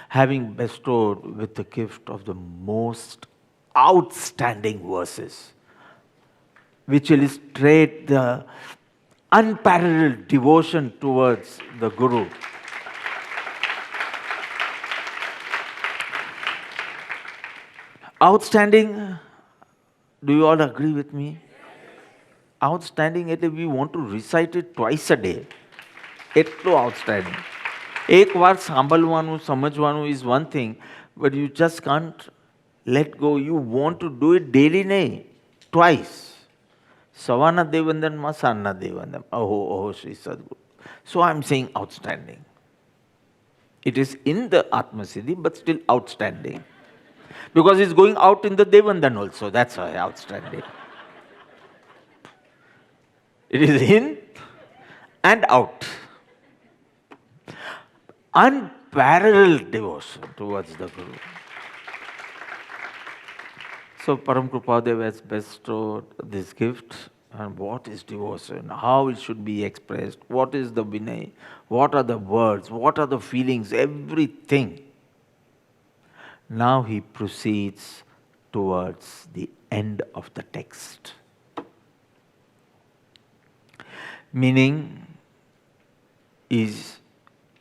having bestowed with the gift of the most outstanding verses, which illustrate the unparalleled devotion towards the Guru. Outstanding, do you all agree with me? Outstanding એટલે we want to recite it twice a day. એટલું outstanding. એક વાર સાંભળવાનું સમજવાનું is one thing, but you just can't let go. You want to do it daily નહીં, twice. સવારના દેવવંદનમાં, સાંજના દેવવંદન. અહો અહો શ્રી સદગુરુ. So I'm saying outstanding. It is in the Atmasiddhi, but still outstanding. Because it's going out in the Devandan also. That's why outstanding. It is in and out. Unparalleled devotion towards the Guru. So Param Krupadev has bestowed this gift. And what is devotion? How it should be expressed? What is the Vinay? What are the words? What are the feelings? Everything. Now he proceeds towards the end of the text. Meaning is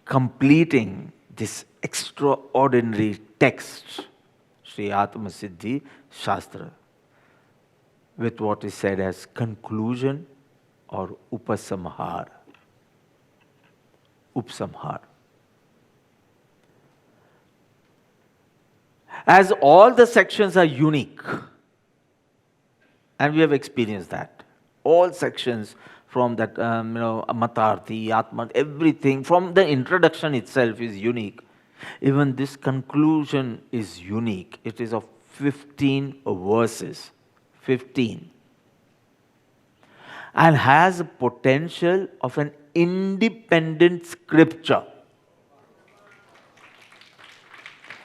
completing this extraordinary text, Sri Atmasiddhi Shastra, with what is said as conclusion or upasamhar. Upsamhar. As all the sections are unique, and we have experienced that, all sections from that, Matarthi, Atma, everything from the introduction itself is unique. Even this conclusion is unique. It is of 15 verses, 15, and has a potential of an independent scripture.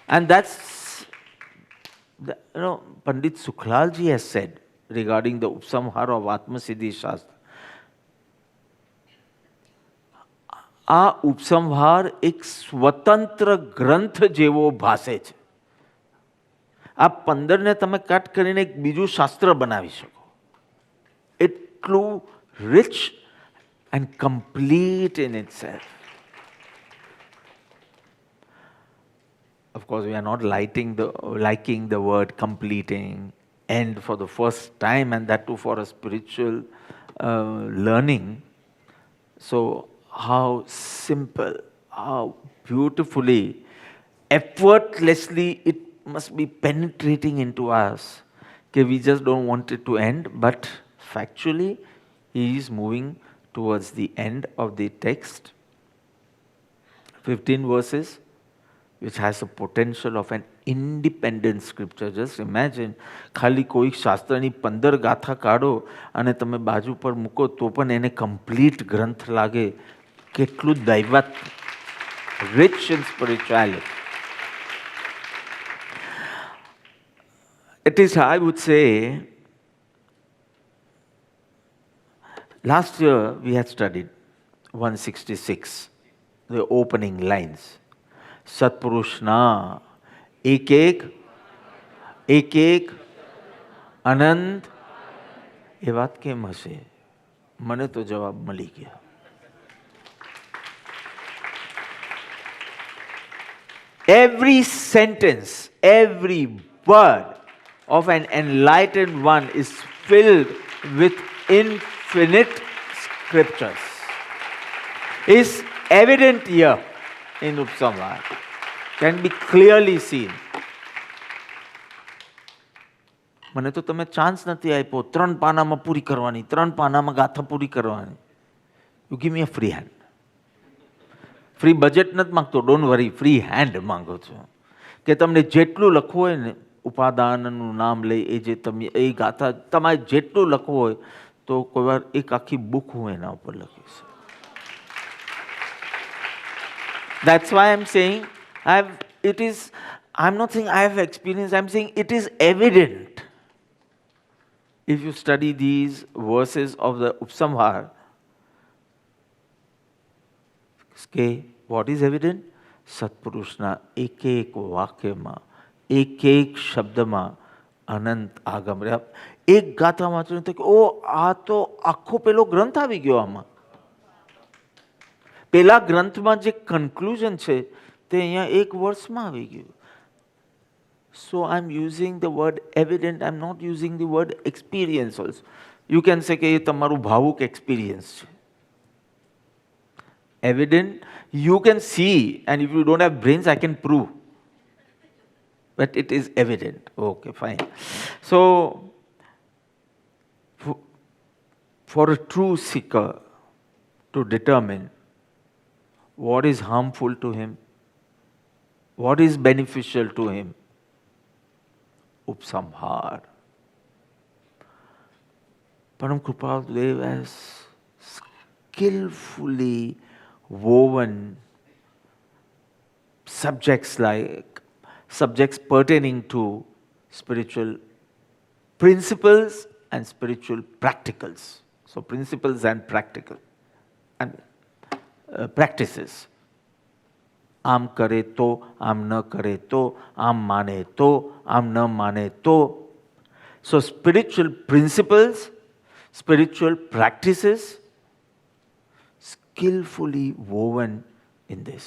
And that's, Pandit Sukhlalji has said regarding the Upsamhara of Atmasiddhi Shastra. આ ઉપસંહાર એક સ્વતંત્ર ગ્રંથ જેવો ભાસે છે. આ 15ને તમે cut કરીને એક બીજું શાસ્ત્ર બનાવી શકો. એટલું rich and complete in itself. Of course, we are not liking the word completing, end for the first time, and that too for a spiritual learning. So, how simple, how beautifully, effortlessly it must be penetrating into us. Okay, we just don't want it to end, but factually, he is moving towards the end of the text. 15 verses, which has a potential of an independent scripture. Just imagine, ખાલી કોઈ શાસ્ત્રની 15 ગાથા કાઢો અને તમે બાજુ પર મૂકો તો પણ એને complete ગ્રંથ લાગે. કેટલું દૈવત, rich in spirituality. It is, I would say, last year we had studied 166, the opening lines. સત્પુરુષના એક એક અનંત. એ વાત કેમ હશે? મને તો જવાબ મળી ગયો. Every sentence, every word of an enlightened one is filled with infinite scriptures. Is evident here in Upsamhara. Can be clearly seen. મને તો તમે ચાન્સ નથી આપ્યો 3 પાનામાં પૂરી કરવાની, 3 પાનામાં ગાથા પૂરી કરવાની. You give me a free hand. Free budget નથી માંગતો, ડોન્ટ વરી, ફ્રી હેન્ડ માંગો છો કે તમને જેટલું લખવું હોય ને, ઉપાદાનનું નામ લઈ એ જે તમે એ ગાથા તમારે જેટલું લખવું હોય તો કોઈ વાર એક આખી બુક હું એના ઉપર લખીશ. That's why I'm saying I'm not saying I have experience, I'm saying it is evident. If you study these verses of the Upsamhara, okay, what is evident? સત્પુરુષના એક એક વાક્યમાં, એક એક શબ્દમાં અનંત આગમ રહ્યા. એક ગાથા વાંચો તો કે ઓ આ તો આખો પેલો ગ્રંથ આવી ગયો આમાં. પેલા ગ્રંથમાં જે કન્ક્લુઝન છે તે અહીંયા એક વર્ષમાં આવી ગયું. So I'm using the word evident, I'm not using the word experience also. You can say કે એ તમારું ભાવુક એક્સપિરિયન્સ છે. Evident, you can see, and if you don't have brains, I can prove. But it is evident. Okay, fine. So, for a true seeker to determine what is harmful to him, what is beneficial to him, Upsamhar. Param Kripaludev has skillfully woven subjects pertaining to spiritual principles and spiritual practicals. So principles and practical and practices. આમ કરે તો, આમ ન કરે તો, આમ માને તો, આમ ન માને તો. So spiritual principles, spiritual practices, skillfully woven in this.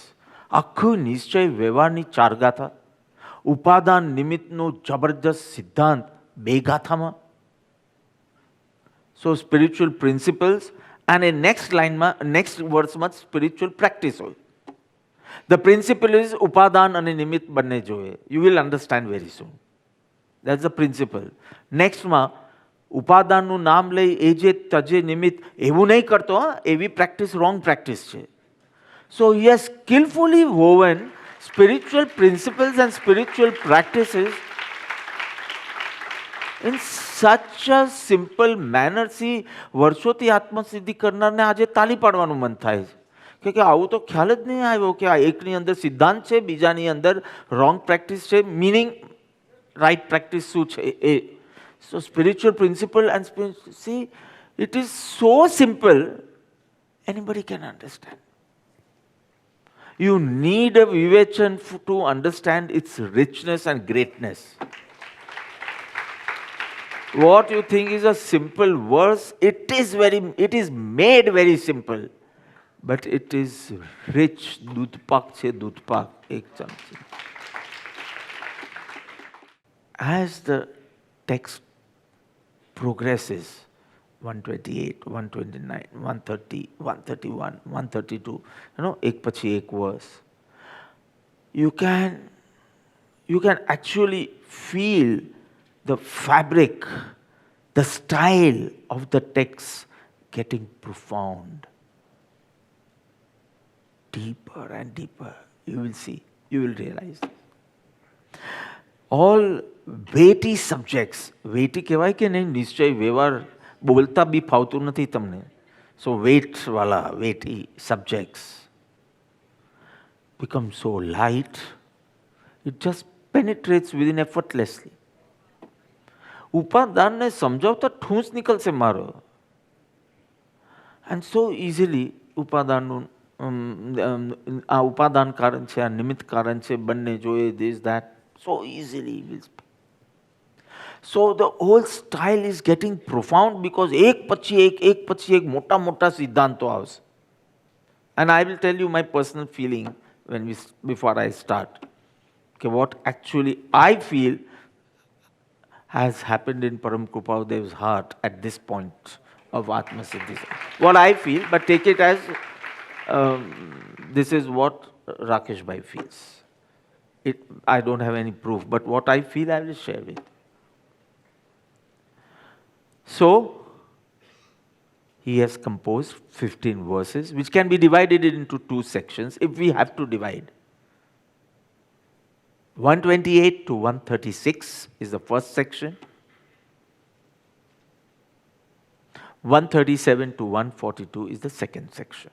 આખું નિશ્ચય વ્યવહારની ચાર ગાથા, ઉપાદાન નિમિત્તનો જબરજસ્ત સિદ્ધાંત બે ગાથામાં. So spiritual principles and in next wordsમાં spiritual practice હોય. The principle is ઉપાદાન અને નિમિત્ત બંને જોઈએ. You will understand very soon. That's the principle. નેક્સ્ટમાં ઉપાદાનનું નામ લઈ એ જે તજે નિમિત્ત એવું નહીં કરતો, એવી પ્રેક્ટિસ રોંગ પ્રેક્ટિસ છે. So he has skillfully woven spiritual principles and spiritual practices in such a simple manner. See, વર્ષોથી આત્મસિદ્ધિ કરનારને આજે તાલી પાડવાનું મન થાય છે કે આવું તો ખ્યાલ જ નહીં આવ્યો કે આ એકની અંદર સિદ્ધાંત છે, બીજાની અંદર રોંગ પ્રેક્ટિસ છે, મિનિંગ રાઈટ પ્રેક્ટિસ શું છે એ. So spiritual principle and see, it is so simple, anybody can understand. You need a vivechan to understand its richness and greatness. What you think is a simple verse, it is made very simple, but it is rich. Dudpak che dudpak, ek chamchi. As the text progresses, 128, 129, 130, 131, 132, ek pachi ek verse, you can actually feel the fabric, the style of the text getting profound. Deeper and deeper. You will see, you will realize. All weighty subjects, weighty કહેવાય કે નહીં, નિશ્ચય વ્યવહાર બોલતા બી ફાવતું નથી તમને. So weighty subjects become so light, it just penetrates within effortlessly. ઉપાદાનને સમજાવતા ઠૂંસ નિકલશે મારો. And so easily ઉપાદાનનું આ ઉપાદાન કારણ છે, આ નિમિત્ત કારણ છે, બંને જોઈએ, this, that, so easily will speak. So the whole style is getting profound because એક પછી એક મોટા સિદ્ધાંતો આવશે. And I will tell you my personal feeling before I start. Okay, what actually I feel has happened in Param Kripadev's heart at this point of Atma Siddhi. What I feel, but take it as this is what Rakesh Bhai feels. I don't have any proof, but what I feel I will share with you. So, he has composed 15 verses, which can be divided into two sections if we have to divide. 128 to 136 is the first section. 137 to 142 is the second section.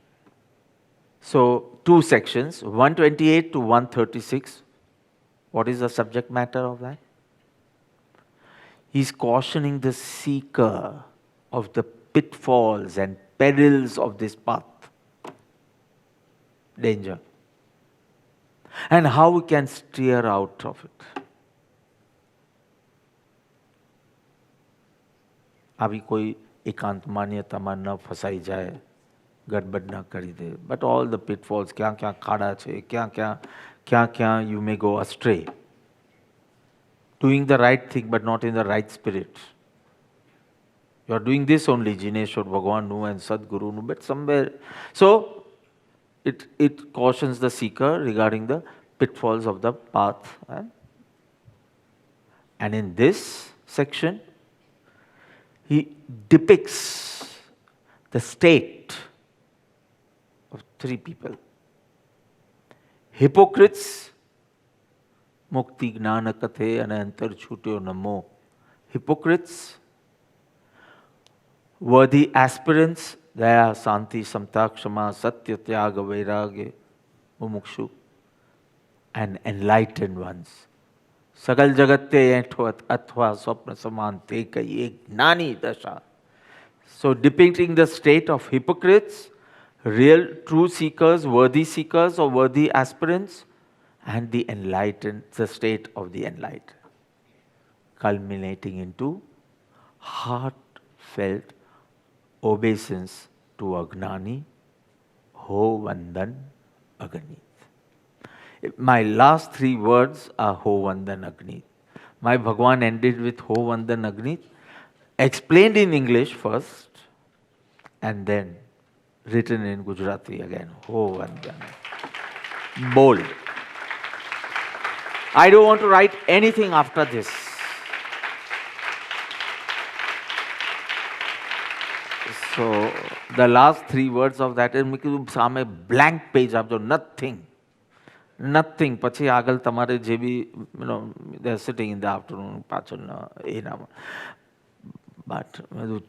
So, two sections, 128 to 136. What is the subject matter of that? He's cautioning the seeker of the pitfalls and perils of this path. Danger. and how we can steer out of it. આવી કોઈ એકાંત માન્યતામાં ન ફસાઈ જાય, ગડબડ ન કરી દે. But all the pitfalls, ક્યાં ક્યાં ખાડા છે, ક્યાં you may go astray. Doing the right thing but not in the right spirit. You are doing this only, Jineshwar Bhagwan and Sadguru, but somewhere. So, it cautions the seeker regarding the pitfalls of the path. And in this section, he depicts the state of three people. Hypocrites, mukti gnana kathe anantar chutyo namo. Hypocrites, worthy aspirants, daya, santi, samta, kshama, satya, tyaga, vairagya, mumukshu, and enlightened ones. Sagal jagat te ऐठो अथवा स्वप्न समान ते कई एक ज्ञानी दशा. So depicting the state of hypocrites, real true seekers, worthy seekers or worthy aspirants, and the enlightened, the state of the enlightened, culminating into heartfelt obeisance to Agnani, Ho Vandan Aganit. My last three words are Ho Vandan Agnit. My Bhagwan ended with Ho Vandan Agnit, explained in English first, and then written in Gujarati again, Ho Vandan. Bold. I don't want to write anything after this. So, the last three words of that is a blank page of nothing. Nothing. Pachi agal tamare je bhi, they are sitting in the afternoon, but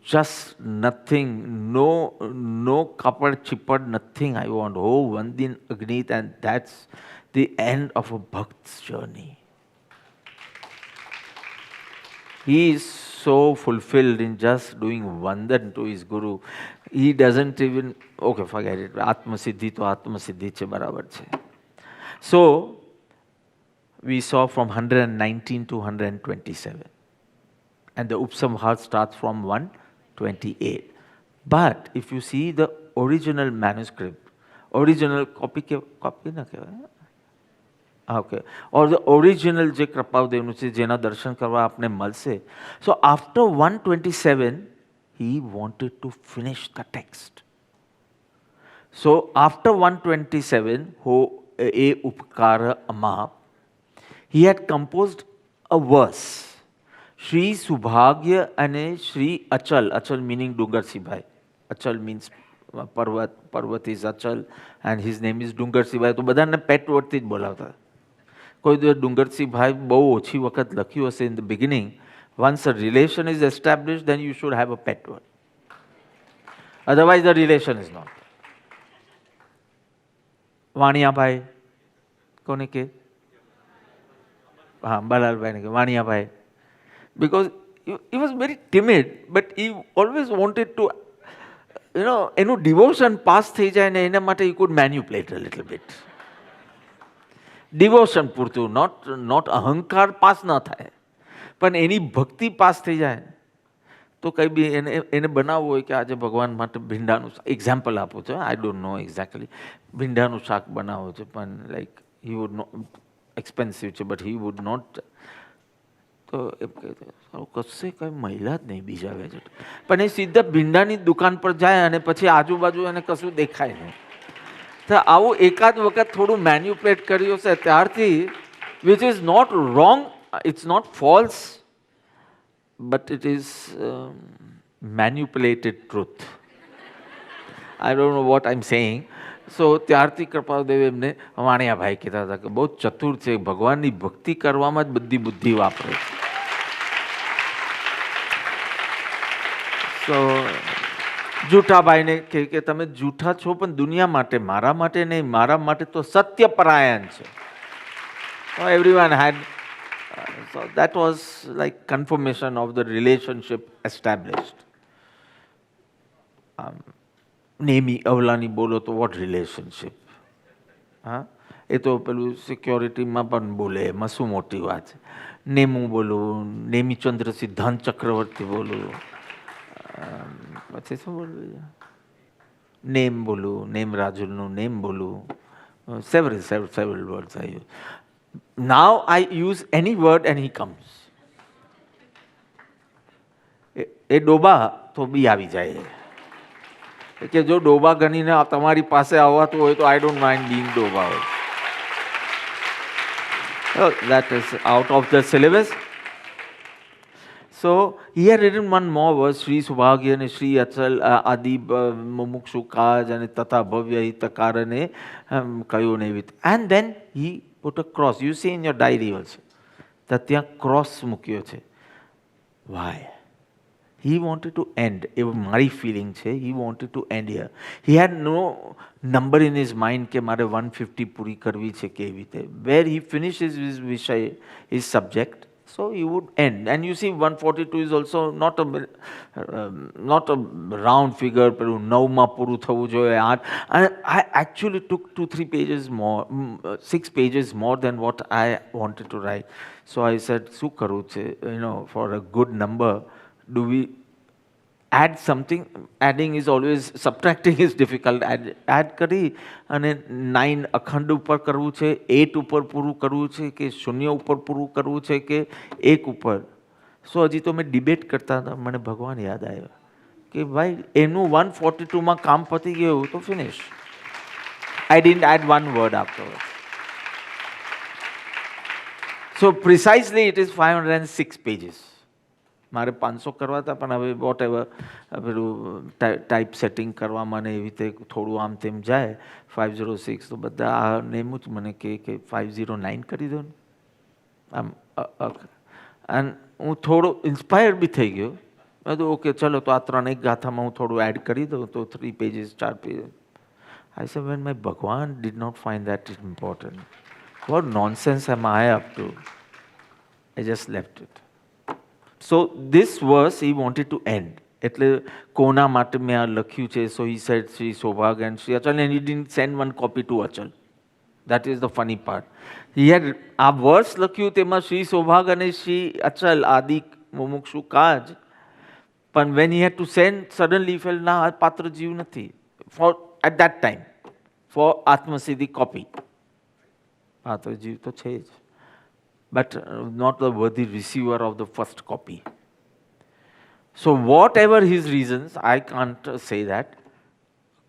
just nothing, no kapad chipad, nothing I want. Oh, Vandin Agnit, and that's the end of a bhakt's journey. He is so fulfilled in just doing Vandan to his Guru. He doesn't even, okay, forget it. Atma Siddhi to Atma Siddhi che barabar che. So, we saw from 119 to 127. And the Upsamhar starts from 128. But if you see the original manuscript, original copy na kehvaય? Okay. Or the original je Krapavdevnu છે જેના દર્શન કરવા આપને મળશે. So after 127, he wanted to finish the text. So after 127, Ho E Upkara Ama, he had composed a verse. Shri Subhagya and Shri Achal. Achal meaning Dungar Sibhai. Achal means Parvat. Parvat is Achal and his name is Dungar Sibhai. તો બધાને પેટ વર્ડથી જ બોલાવતા. કોઈ દિવસ ડુંગરસિંહભાઈ બહુ ઓછી વખત લખ્યું હશે in the beginning. Once a relation is established, then you should have a pet word. Otherwise, the relation is not. વાણિયાભાઈ કોને કે? હા, બલાલભાઈને કે વાણિયાભાઈ. Because he was very timid, but he always wanted to, એનું devotion pass થઈ જાય ને એના માટે he could manipulate a little bit. Devotion પૂરતું, not અહંકાર પાસ ન થાય, પણ એની ભક્તિ પાસ થઈ જાય તો કઈ બી એને બનાવવું હોય કે આજે ભગવાન માટે ભીંડાનું એક્ઝામ્પલ આપું છું, આઈ ડોન્ટ નો એક્ઝેક્ટલી, ભીંડાનું શાક બનાવવું છે પણ like he would not, expensive છે બટ હી વુડ નોટ, તો એમ કહે કશે કઈ મહિલા જ નહીં બીજા વેજેટ, પણ એ સીધા ભીંડાની દુકાન પર જાય અને પછી આજુબાજુ એને કશું દેખાય નહીં. તો આવું એકાદ વખત થોડું મેન્યુપ્લેટ કર્યું છે ત્યારથી, which is not wrong, it's not false, but it is manipulated truth. I don't know what I'm saying. So ત્યારથી કૃપાદેવ એમને વાણિયાભાઈ કહેતા હતા કે બહુ ચતુર છે, ભગવાનની ભક્તિ કરવામાં જ બધી બુદ્ધિ વાપરે છે. So જૂઠાભાઈને કહે કે તમે જૂઠા છો પણ દુનિયા માટે, મારા માટે નહીં, મારા માટે તો સત્યપરાયણ છે. So everyone had, so that was like confirmation of the relationship established. Nemi અવલાની બોલો તો what relationship? એ તો પેલું સિક્યોરિટીમાં પણ બોલે, એમાં શું મોટી વાત છે. નેમું બોલું, નેમિચંદ્ર સિદ્ધાંત ચક્રવર્તી બોલું, પછી શું બોલવું, નેમ બોલું, નેમ રાજુલનું નેમ બોલું, several words I use. Now I use any word and he comes. એ ડોબા તો બી આવી જાય કે જો ડોબા ગણીને તમારી પાસે આવવાતું હોય તો આઈ ડોન્ટ માઇન્ડ બીંગ ડોબા હોય. That is out of the syllabus. So he had written one more verse, Sri Subhagya and Sri Achal Adi Mumukshu Kaj and Tata Bhavya Hitakarane Kayonevit. And then he put a cross. You see in your diary also that ત્યાં cross મૂક્યો છે. Why? He wanted to end. My feeling છે, he wanted to end here. He had no number in his mind કે મારે 150 પૂરી કરવી છે કેવી રીતે. Where he finishes his વિષય, his subject, so he would end. And you see 142 is also not a round figure, પેલું 9માં પૂરું થવું જોઈએ, 8. And I actually took 2-3 pages more, 6 pages more than what I wanted to write. So I said, શું કરવું છે, for a good number, do we add something? Adding is always, subtracting is difficult. Add કરી અને 9 અખંડ ઉપર કરવું છે, 8 ઉપર પૂરું કરવું છે કે 0 ઉપર પૂરું કરવું છે કે 1 ઉપર. સો હજી તો મેં ડિબેટ કરતા હતા, મને ભગવાન યાદ આવ્યો કે ભાઈ એનું 142માં કામ પતી ગયું તો finish. I didn't add one word afterwards. So precisely it is 506 pages. મારે 500 કરવા હતા પણ હવે વોટ એવર પેલું ટાઈપ સેટિંગ કરવામાં ને એવી રીતે થોડું આમ તેમ જાય. 506 તો બધા આ નેમું જ મને કે 509 કરી દો ને આમ. અને હું થોડો ઇન્સ્પાયર બી થઈ ગયો. મેં તો ઓકે ચલો તો આ 3 ગાથામાં હું થોડું એડ કરી દઉં તો 3 pages 4 pages. I said, when my Bhagwan did not find that important, what nonsense am I up to? I just left it. So this verse he wanted to end. એટલે કોના માટે મેં આ લખ્યું છે. So he said Sri Sobhag and Sri Achal, and he didn't send one copy to Achal. That is the funny part. He had આ verse લખ્યું તેમાં Sri Sobhag અને Sri Achal Adi Mumukshu Kaj. But when he had to send, suddenly he felt ના આ પાત્ર જીવ નથી. For at that time, for Atmasiddhi copy. પાત્ર જીવ તો છે જ, but not the worthy receiver of the first copy. So whatever his reasons, I can't say that,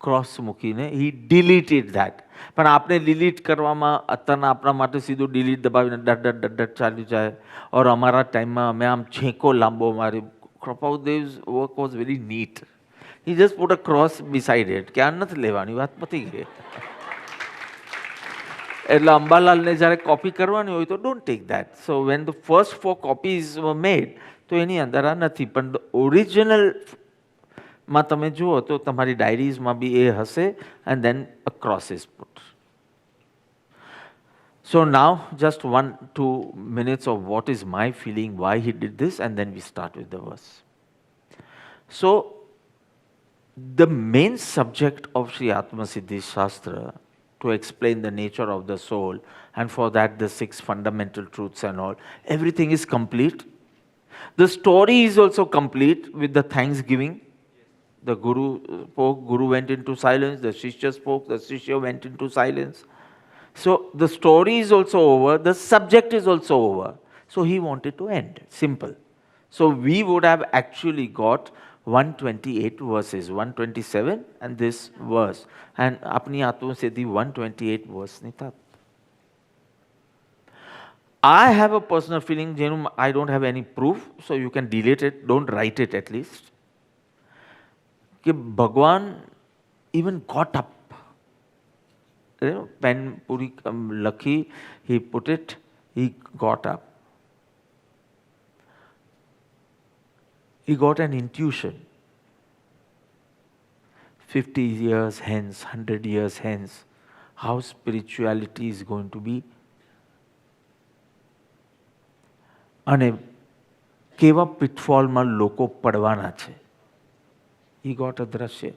cross મૂકીને he deleted that. પણ આપણે ડિલીટ કરવામાં અત્યારના આપણા માટે સીધું ડિલીટ દબાવીને ડટ ચાલ્યું જાય. ઓર અમારા ટાઈમમાં અમે આમ છેકો લાંબો મારી. Krapavdev's work was very neat. He just put a cross beside it કે આ નથી લેવાની, વાત પતી ગઈ. એટલે અંબાલાલને જ્યારે કોપી કરવાની હોય તો don't take that. So when the first 4 copies were made તો એની અંદર આ નથી. પણ ઓરિજિનલમાં તમે જુઓ તો તમારી ડાયરીઝમાં બી એ હશે. And then a cross is put. So now just 1-2 minutes of what is my feeling, why he did this, and then we start with the verse. So the main subject of Sri Atmasiddhi Shastra, to explain the nature of the soul, and for that the 6 fundamental truths and all, everything is complete. The story is also complete with the thanksgiving. The Guru spoke, Guru went into silence, the Shishya spoke, the Shishya went into silence. So the story is also over, the subject is also over. So he wanted to end, simple. So we would have actually got 128 verses, 127 and this verse. And apni Atmasiddhi 128 verse ni tha. I have a personal feeling, I don't have any proof, so you can delete it, don't write it at least. Ki Bhagwan even got up. Pen puri lakhi, he put it, he got up. He got an intuition. 50 years hence, 100 years hence, how spirituality is going to be. અને કેવા પિટફોલમાં લોકો પડવાના છે. He got a દ્રશ્ય.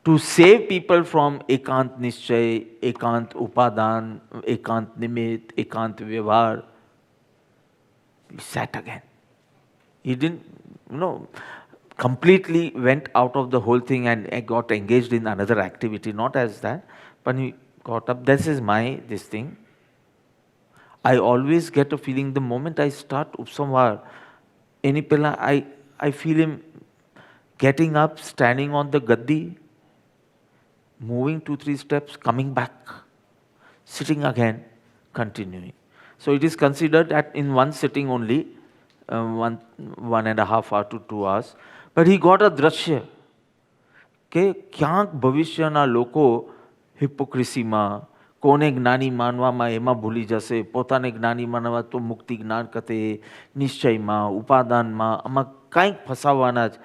to save people from ekant nischay, ekant upadan, ekant nimit, ekant vyavhar, he sat again. He didn't, completely went out of the whole thing and got engaged in another activity, not as that, but he got up. This is this thing. I always get a feeling the moment I start Upsamvar, any pilla, I feel him getting up, standing on the gaddi, moving 2-3 steps, coming back, sitting again, continuing. So it is considered that in one sitting only, 1.5 hours to 2 hours, but he got a drashya. કે ક્યાંક ભવિષ્યના લોકો હિપોક્રેસીમાં કોને જ્ઞાની માનવામાં એમાં ભૂલી જશે, પોતાને જ્ઞાની માનવા તો મુક્તિ જ્ઞાન કતે, નિશ્ચયમાં, ઉપાદાનમાં, આમાં કાંઈક ફસાવાના જ.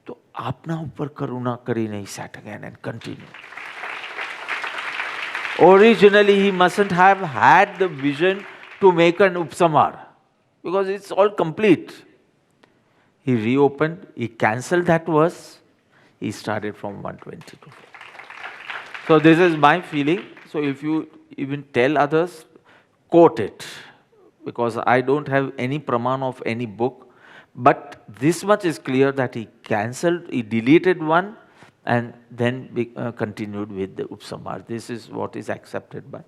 તો આપના ઉપર કરુણા કરીને he sat again and continued. Originally he mustn't have had the vision to make an Upsamar because it's all complete. He reopened, he cancelled that verse, he started from 122. So this is my feeling. So if you even tell others, quote it, because I don't have any praman of any book, but this much is clear that he cancelled, he deleted one and then continued with the Upsamar. This is what is accepted by